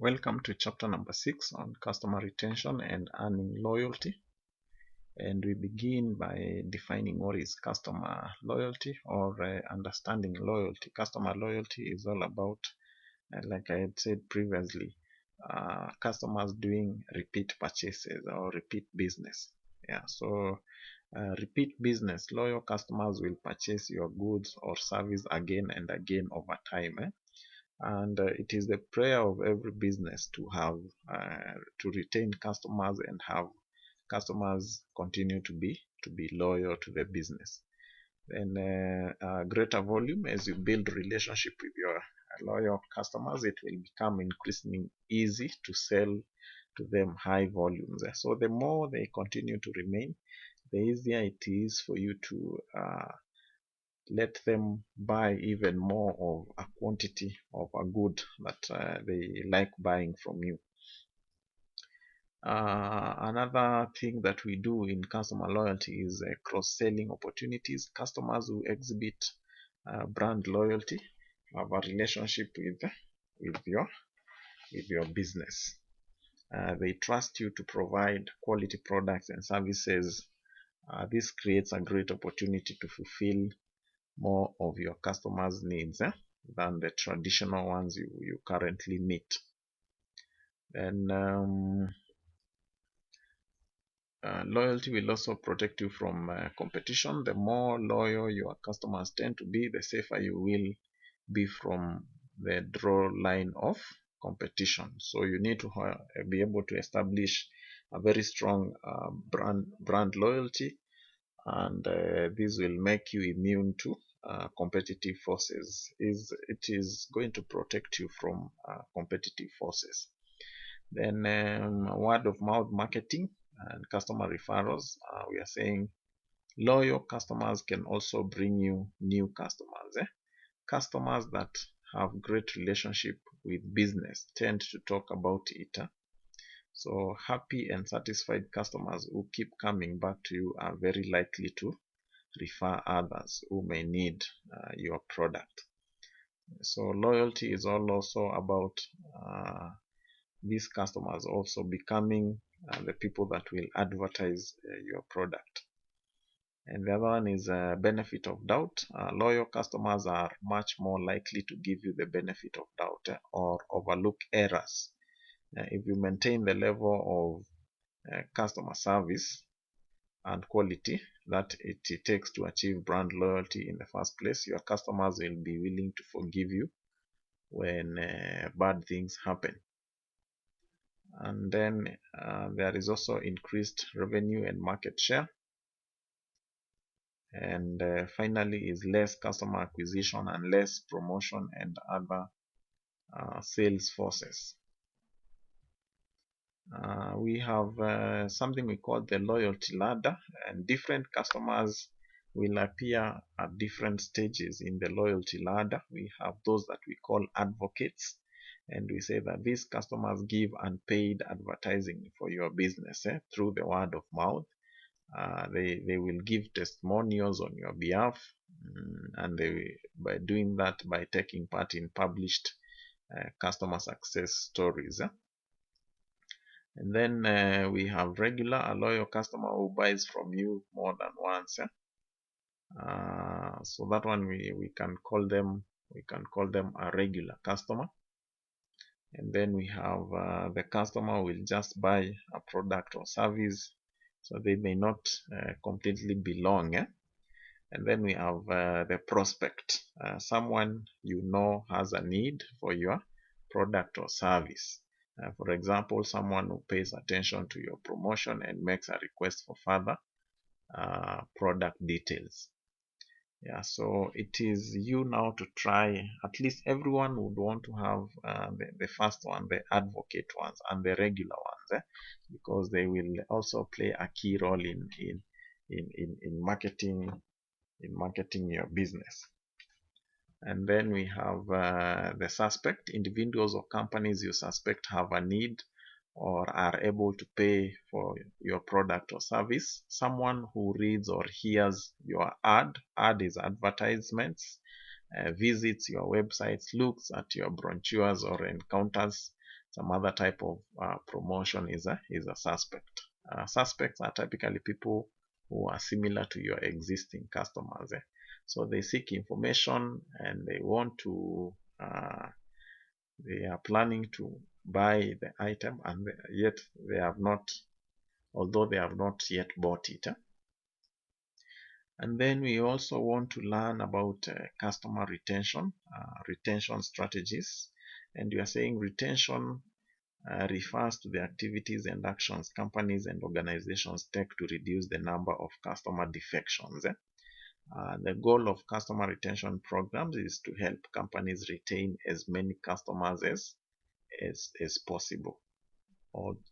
Welcome to chapter number 6 on customer retention and earning loyalty. And we begin by defining what is customer loyalty or understanding loyalty. Customer loyalty is all about, like I had said previously, customers doing repeat purchases or repeat business. Repeat business, loyal customers will purchase your goods or service again and again over time. And it is the prayer of every business to have to retain customers and have customers continue to be loyal to the business. Then greater volume, as you build relationship with your loyal customers, it will become increasingly easy to sell to them high volumes. So the more they continue to remain, the easier it is for you to let them buy even more of a quantity of a good that they like buying from you. Another thing that we do in customer loyalty is cross-selling opportunities. Customers who exhibit brand loyalty have a relationship with your business. They trust you to provide quality products and services. This creates a great opportunity to fulfill more of your customers' needs than the traditional ones you currently meet. Then loyalty will also protect you from competition. The more loyal your customers tend to be, the safer you will be from the draw line of competition. So you need to be able to establish a very strong brand loyalty, and this will make you immune to competitive forces. It is going to protect you from competitive forces. Then word of mouth marketing and customer referrals. We are saying loyal customers can also bring you new customers. Customers that have great relationship with business tend to talk about it. So happy and satisfied customers who keep coming back to you are very likely to refer others who may need your product. So loyalty is also about these customers also becoming the people that will advertise your product. And the other one is benefit of doubt. Loyal customers are much more likely to give you the benefit of doubt or overlook errors. If you maintain the level of customer service and quality that it takes to achieve brand loyalty in the first place, your customers will be willing to forgive you when bad things happen. And then there is also increased revenue and market share. And finally is less customer acquisition and less promotion and other sales forces. We have something we call the loyalty ladder, and different customers will appear at different stages in the loyalty ladder. We have those that we call advocates, and we say that these customers give unpaid advertising for your business through the word of mouth. They will give testimonials on your behalf, and by doing that, by taking part in published customer success stories. And then we have regular, a loyal customer who buys from you more than once. So that one we can call them a regular customer. And then we have the customer will just buy a product or service, so they may not completely belong. And then we have the prospect, someone you know has a need for your product or service. For example, someone who pays attention to your promotion and makes a request for further product details. So it is you now to try. At least everyone would want to have the first one, the advocate ones, and the regular ones, because they will also play a key role in marketing your business. And then we have the suspect, individuals or companies you suspect have a need or are able to pay for your product or service. Someone who reads or hears your ad is advertisements, visits your websites, looks at your brochures, or encounters some other type of promotion is a suspect. Suspects are typically people who are similar to your existing customers. So they seek information and they want to, they are planning to buy the item, and yet they have not, although they have not yet bought it. And then we also want to learn about customer retention, retention strategies. And we are saying retention refers to the activities and actions companies and organizations take to reduce the number of customer defections. The goal of customer retention programs is to help companies retain as many customers as possible,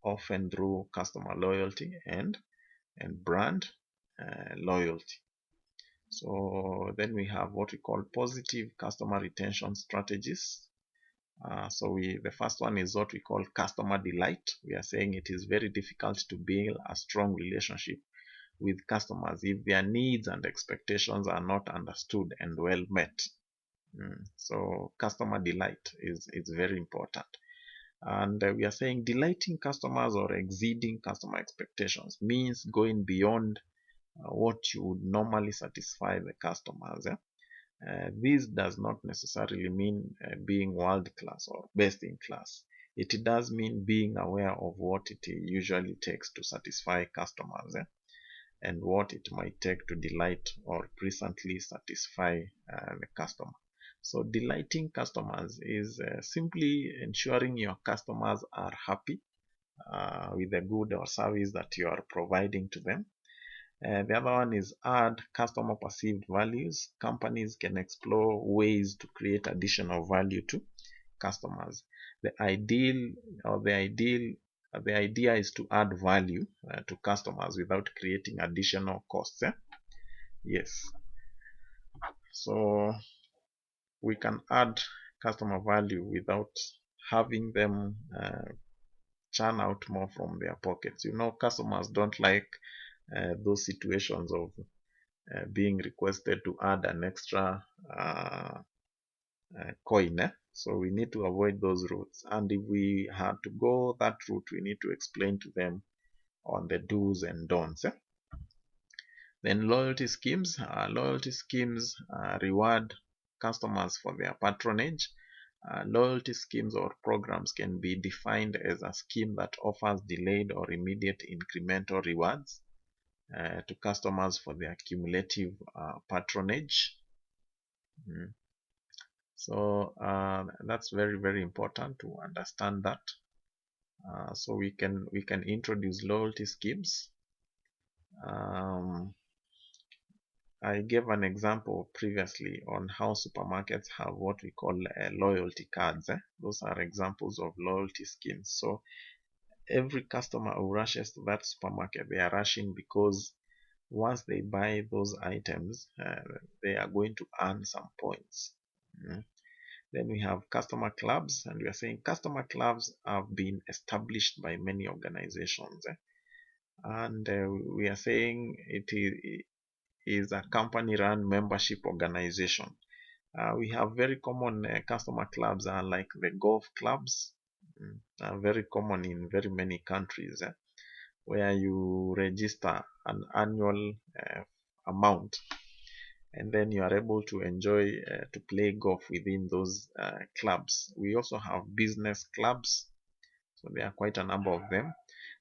often through customer loyalty and brand loyalty. So then we have what we call positive customer retention strategies. The first one is what we call customer delight. We are saying it is very difficult to build a strong relationship with customers if their needs and expectations are not understood and well met. So customer delight is very important. And we are saying delighting customers or exceeding customer expectations means going beyond what you would normally satisfy the customers. This does not necessarily mean being world class or best in class. It does mean being aware of what it usually takes to satisfy customers and what it might take to delight or presently satisfy the customer. So delighting customers is simply ensuring your customers are happy with the good or service that you are providing to them. The other one is add customer perceived values. Companies can explore ways to create additional value to customers. The idea is to add value to customers without creating additional costs. Yes. So we can add customer value without having them churn out more from their pockets. Customers don't like those situations of being requested to add an extra coin. So we need to avoid those routes. And if we had to go that route, we need to explain to them on the do's and don'ts. Then loyalty schemes. Loyalty schemes reward customers for their patronage. Loyalty schemes or programs can be defined as a scheme that offers delayed or immediate incremental rewards to customers for their cumulative patronage. So that's very, very important to understand that. So we can introduce loyalty schemes. I gave an example previously on how supermarkets have what we call loyalty cards. Those are examples of loyalty schemes. So every customer who rushes to that supermarket, they are rushing because once they buy those items, they are going to earn some points. Then we have customer clubs, and we are saying customer clubs have been established by many organizations. And we are saying it is a company-run membership organization. We have very common customer clubs are like the golf clubs, are very common in very many countries, where you register an annual amount, and then you are able to enjoy to play golf within those clubs. We also have business clubs, so there are quite a number of them.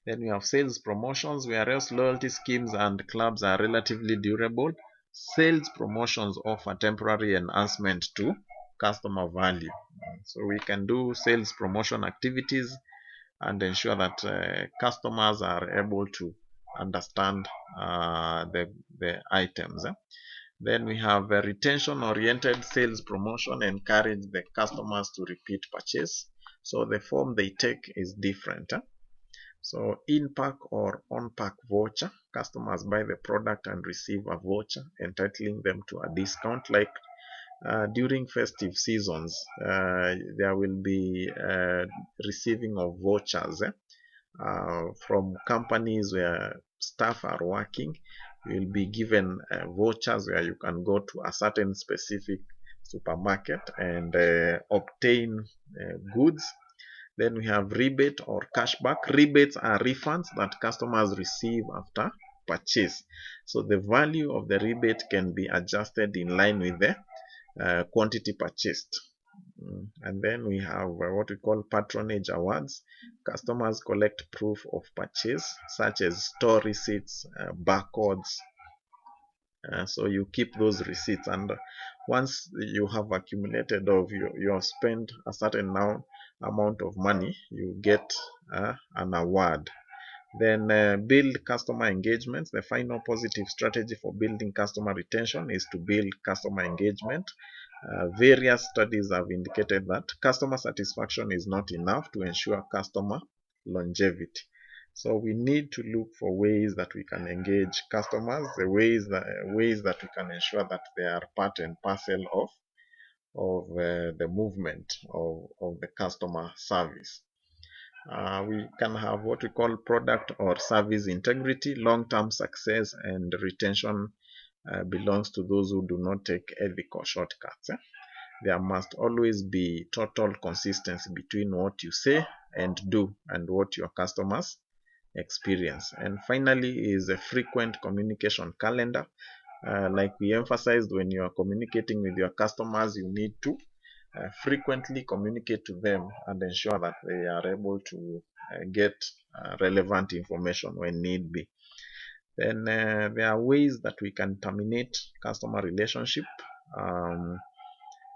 Then we have sales promotions, whereas loyalty schemes and clubs are relatively durable. Sales promotions offer temporary enhancement to customer value. So we can do sales promotion activities and ensure that customers are able to understand the items. Then we have a retention-oriented sales promotion, encourage the customers to repeat purchase. So the form they take is different. So in-pack or on-pack voucher, customers buy the product and receive a voucher entitling them to a discount. Like during festive seasons, there will be receiving of vouchers from companies where staff are working. You will be given vouchers where you can go to a certain specific supermarket and obtain goods. Then we have rebate or cashback. Rebates are refunds that customers receive after purchase. So the value of the rebate can be adjusted in line with the quantity purchased. And then we have what we call patronage awards. Customers collect proof of purchase, such as store receipts, barcodes. So you keep those receipts, and once you have accumulated of you have spent a certain amount of money, you get an award. Then build customer engagements. The final positive strategy for building customer retention is to build customer engagement. Various studies have indicated that customer satisfaction is not enough to ensure customer longevity. So we need to look for ways that we can engage customers, the ways that we can ensure that they are part and parcel of the movement of the customer service. We can have what we call product or service integrity. Long-term success and retention belongs to those who do not take ethical shortcuts. There must always be total consistency between what you say and do and what your customers experience. And finally is a frequent communication calendar. Like we emphasized, when you are communicating with your customers, you need to frequently communicate to them and ensure that they are able to get relevant information when need be. Then there are ways that we can terminate customer relationship.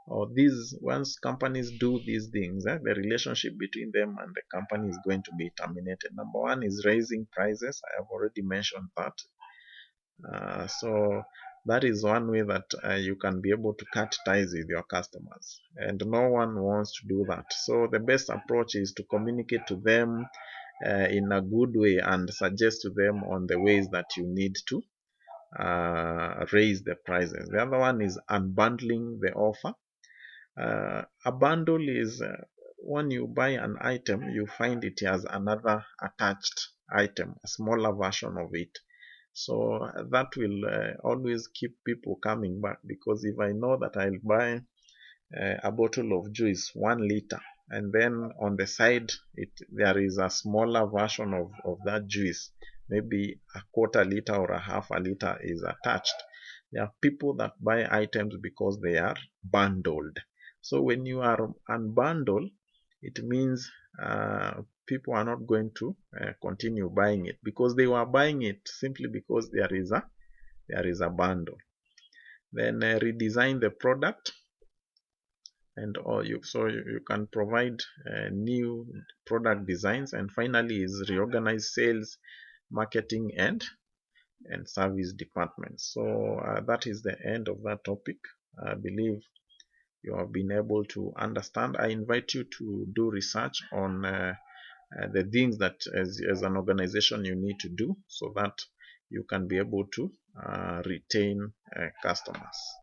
Or these, once companies do these things, the relationship between them and the company is going to be terminated. Number one is raising prices. I have already mentioned that. So that is one way that you can be able to cut ties with your customers, and no one wants to do that. So the best approach is to communicate to them in a good way and suggest to them on the ways that you need to raise the prices. The other one is unbundling the offer. A bundle is when you buy an item, you find it has another attached item, a smaller version of it. So that will always keep people coming back, because if I know that I'll buy a bottle of juice 1 liter, and then on the side there is a smaller version of that juice, maybe a quarter liter or a half a liter is attached. There are people that buy items because they are bundled. So when you are unbundled, it means people are not going to continue buying it, because they were buying it simply because there is a bundle. Then redesign the product, and so you can provide new product designs. And finally is reorganize sales, marketing, and service departments. So that is the end of that topic. I believe you have been able to understand. I invite you to do research on the things that as an organization you need to do, so that you can be able to retain customers.